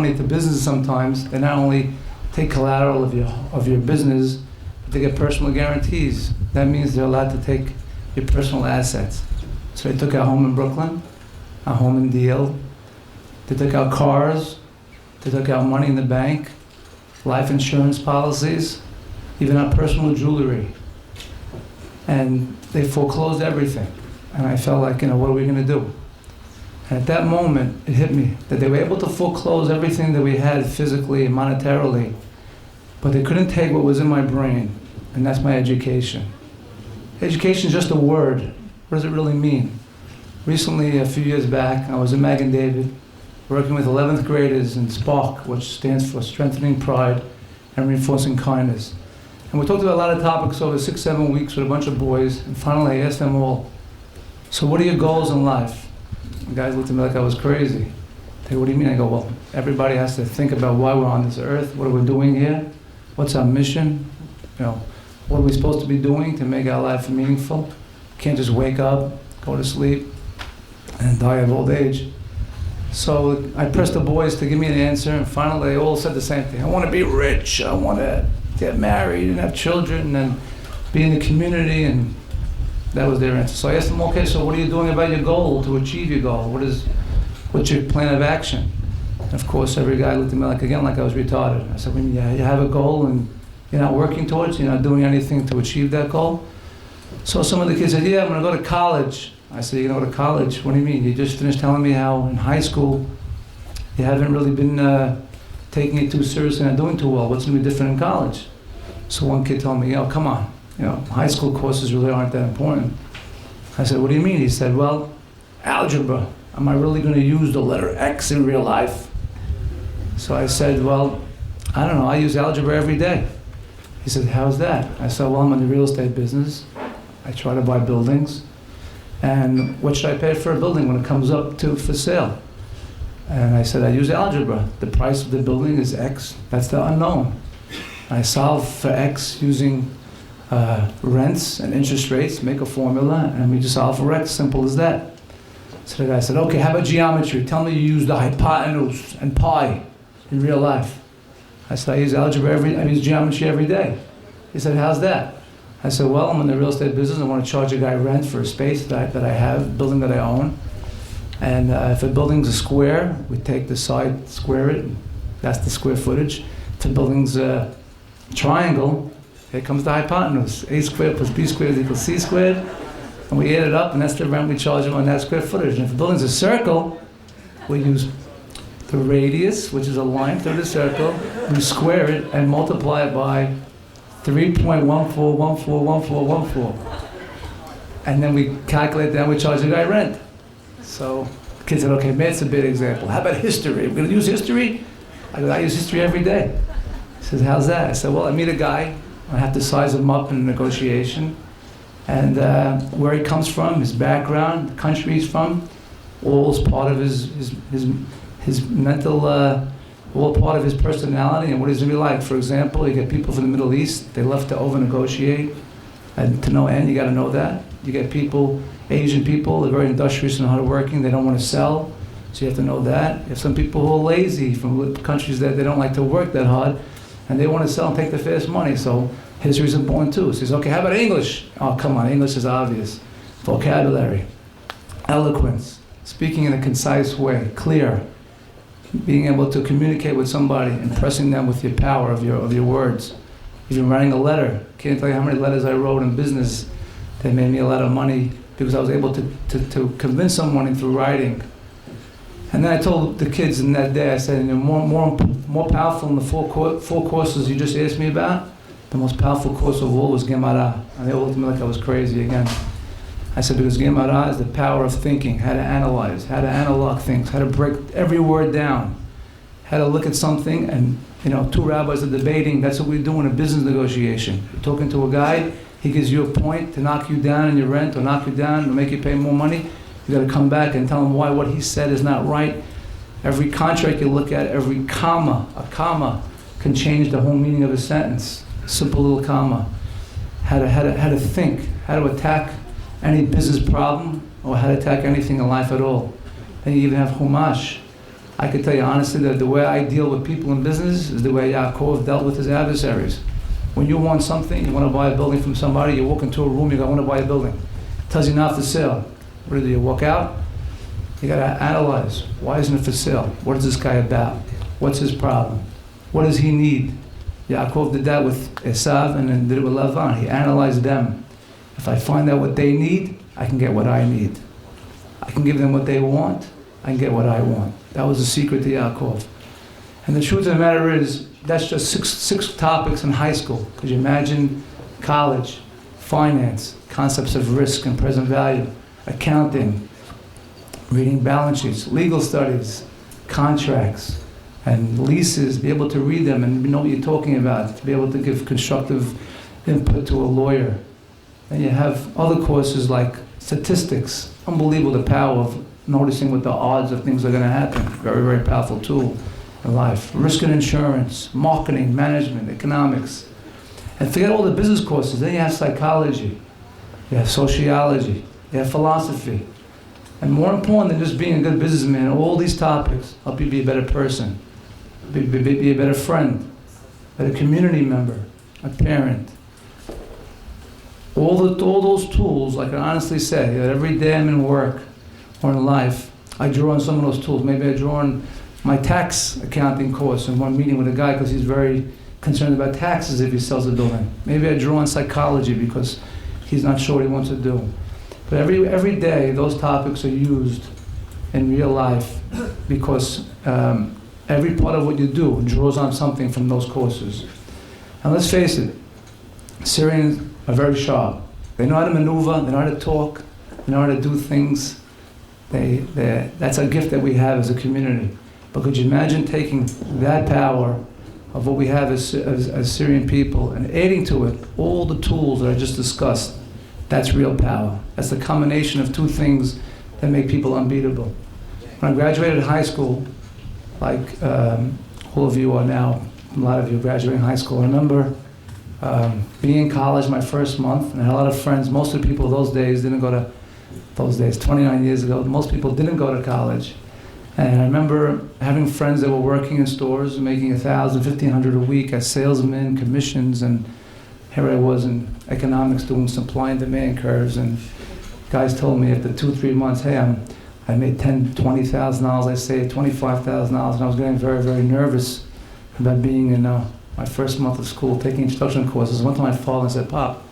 money to businesses sometimes, they not only take collateral of your business, but they get personal guarantees. That means they're allowed to take your personal assets. So they took our home in Brooklyn, our home in Deal. They took our cars. They took our money in the bank, life insurance policies, even our personal jewelry. And they foreclosed everything. And I felt like, what are we going to do? And at that moment, it hit me that they were able to foreclose everything that we had physically and monetarily, but they couldn't take what was in my brain, and that's my education. Education is just a word. What does it really mean? Recently, a few years back, I was in Mag and David, working with 11th graders in SPARK, which stands for Strengthening Pride and Reinforcing Kindness. And we talked about a lot of topics over 6-7 weeks with a bunch of boys, and finally I asked them all, so what are your goals in life? The guys looked at me like I was crazy. They go, what do you mean? I go, well, everybody has to think about why we're on this earth, what are we doing here, what's our mission, what are we supposed to be doing to make our life meaningful? Can't just wake up, go to sleep, and die of old age. So I pressed the boys to give me an answer, and finally they all said the same thing. I want to be rich, I want to get married and have children and be in the community, and that was their answer. So I asked them, okay, so what are you doing about your goal to achieve your goal? What's your plan of action? And of course, every guy looked at me like I was retarded. I said, well, yeah, you have a goal and you're not working towards it, you're not doing anything to achieve that goal? So some of the kids said, yeah, I'm gonna go to college. I said, you're gonna go to college? What do you mean? You just finished telling me how in high school you haven't really been taking it too seriously and not doing too well. What's gonna be different in college? So one kid told me, come on. High school courses really aren't that important. I said, what do you mean? He said, well, algebra. Am I really going to use the letter X in real life? So I said, well, I don't know. I use algebra every day. He said, how's that? I said, well, I'm in the real estate business. I try to buy buildings. And what should I pay for a building when it comes up for sale? And I said, I use algebra. The price of the building is X. That's the unknown. I solve for X using rents and interest rates, make a formula, and we just solve for X, simple as that. So the guy said, okay, how about geometry? Tell me you use the hypotenuse and pi in real life. I said, I use geometry every day. He said, how's that? I said, well, I'm in the real estate business. I want to charge a guy rent for a space that I have, building that I own. And if a building's a square, we take the side, square it, that's the square footage. If a building's a triangle, here comes the hypotenuse. A squared plus B squared equals C squared. And we add it up, and that's the rent we charge them on that square footage. And if the building's a circle, we use the radius, which is a line through the circle, we square it and multiply it by 3.14141414. And then we calculate that, we charge the guy rent. So the kid said, okay, man, it's a big example. How about history? We're going to use history? I use history every day. He says, how's that? I said, well, I meet a guy. I have to size him up in a negotiation. And where he comes from, his background, the country he's from, all is part of his mental, all part of his personality and what he's going to be like. For example, you get people from the Middle East, they love to over-negotiate. And to no end, you got to know that. You get people, Asian people, they're very industrious and hardworking, they don't want to sell, so you have to know that. You have some people who are lazy from countries that they don't like to work that hard, and they want to sell and take the fast money, so history is important too. So he says, okay, how about English? Oh, come on, English is obvious. Vocabulary, eloquence, speaking in a concise way, clear, being able to communicate with somebody, impressing them with your power of your words. Even writing a letter, can't tell you how many letters I wrote in business that made me a lot of money because I was able to convince someone through writing. And then I told the kids in that day, I said, more powerful than the four courses you just asked me about, the most powerful course of all was Gemara. And they all looked at me like I was crazy again. I said, because Gemara is the power of thinking, how to analyze, how to analog things, how to break every word down, how to look at something, and two rabbis are debating. That's what we do in a business negotiation. You're talking to a guy, he gives you a point to knock you down in your rent or knock you down to make you pay more money. You got to come back and tell him why what he said is not right. Every contract you look at, every comma, a comma can change the whole meaning of a sentence. A simple little comma. How to think, how to attack any business problem or how to attack anything in life at all. Then you even have Chumash. I can tell you honestly that the way I deal with people in business is the way Yaakov dealt with his adversaries. When you want something, you want to buy a building from somebody, you walk into a room, you go, I want to buy a building. It tells you not for sale. What do? You walk out, you got to analyze. Why isn't it for sale? What is this guy about? What's his problem? What does he need? Yaakov did that with Esav and then did it with Lavan. He analyzed them. If I find out what they need, I can get what I need. I can give them what they want, I can get what I want. That was the secret to Yaakov. And the truth of the matter is, that's just six topics in high school. Could you imagine college, finance, concepts of risk and present value, accounting, reading balance sheets, legal studies, contracts, and leases, be able to read them and know what you're talking about, to be able to give constructive input to a lawyer. And you have other courses like statistics. Unbelievable the power of noticing what the odds of things are going to happen. Very, very powerful tool in life. Risk and insurance, marketing, management, economics. And forget all the business courses. Then you have psychology, you have sociology, you have philosophy. And more important than just being a good businessman, all these topics help you be a better person, be a better friend, a better community member, a parent. All those tools, I can honestly say that every day I'm in work or in life, I draw on some of those tools. Maybe I draw on my tax accounting course in one meeting with a guy because he's very concerned about taxes if he sells a building. Maybe I draw on psychology because he's not sure what he wants to do. But every day those topics are used in real life because every part of what you do draws on something from those courses. And let's face it, Syrians are very sharp. They know how to maneuver, they know how to talk, they know how to do things. That's a gift that we have as a community. But could you imagine taking that power of what we have as Syrian people and adding to it all the tools that I just discussed? That's real power. That's the combination of two things that make people unbeatable. When I graduated high school, like all of you are now, a lot of you graduating high school, I remember being in college my first month, and I had a lot of friends. Most of the people those days didn't go to, 29 years ago, most people didn't go to college. And I remember having friends that were working in stores, making $1,000, $1,500 a week as salesmen, commissions, and here I was in economics doing supply and demand curves, and guys told me after 2-3 months, hey, I made $10,000, $20,000, I saved $25,000, and I was getting very, very nervous about being in my first month of school, taking instruction courses. One time I called and said, Pop,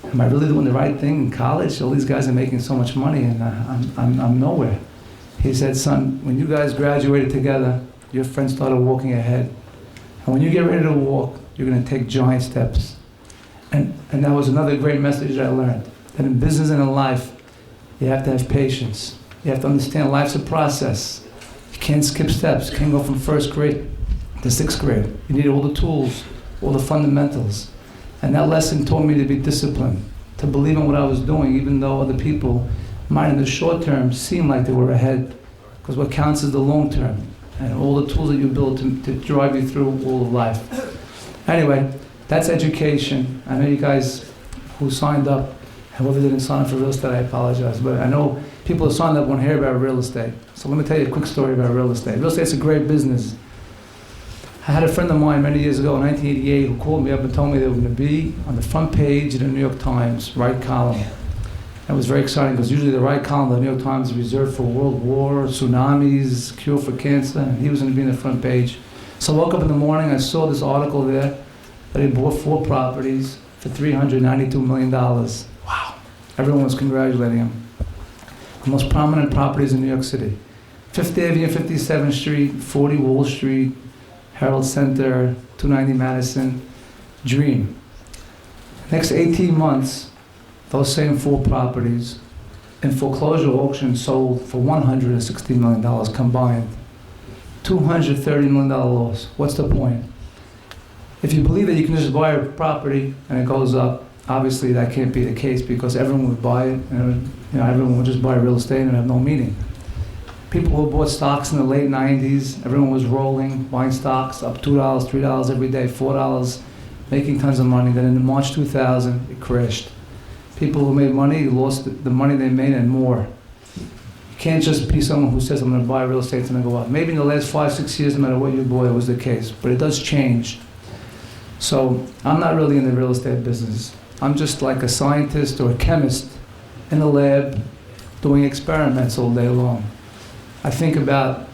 am I really doing the right thing in college? All these guys are making so much money and I'm nowhere. He said, son, when you guys graduated together, your friends started walking ahead. And when you get ready to walk, you're going to take giant steps. And that was another great message I learned, that in business and in life, you have to have patience. You have to understand life's a process. You can't skip steps. You can't go from first grade to sixth grade. You need all the tools, all the fundamentals. And that lesson taught me to be disciplined, to believe in what I was doing, even though other people might in the short term seem like they were ahead, because what counts is the long term and all the tools that you build to drive you through all of life. Anyway, that's education. I know you guys who signed up, whoever didn't sign up for real estate, I apologize, but I know people who signed up want to hear about real estate. So let me tell you a quick story about real estate. Real estate's a great business. I had a friend of mine many years ago in 1988 who called me up and told me they were going to be on the front page of the New York Times, right column. That was very exciting because usually the right column of the New York Times is reserved for World War, tsunamis, cure for cancer, and he was going to be on the front page. So I woke up in the morning, I saw this article there that he bought 4 properties for $392 million. Wow. Everyone was congratulating him. The most prominent properties in New York City. 5th Avenue, 57th Street, 40 Wall Street, Herald Center, 290 Madison, Dream. Next 18 months, those same 4 properties in foreclosure auction sold for $160 million combined. $230 million loss. What's the point? If you believe that you can just buy a property and it goes up, obviously that can't be the case because everyone would buy it and everyone would just buy real estate and have no meaning. People who bought stocks in the late 90s, everyone was rolling, buying stocks up $2, $3 every day, $4, making tons of money. Then in March 2000, it crashed. People who made money lost the money they made and more. You can't just be someone who says, I'm going to buy real estate, it's going to go up. Maybe in the last 5, 6 years, no matter what you bought, it was the case. But it does change. So I'm not really in the real estate business. I'm just like a scientist or a chemist in a lab doing experiments all day long. I think about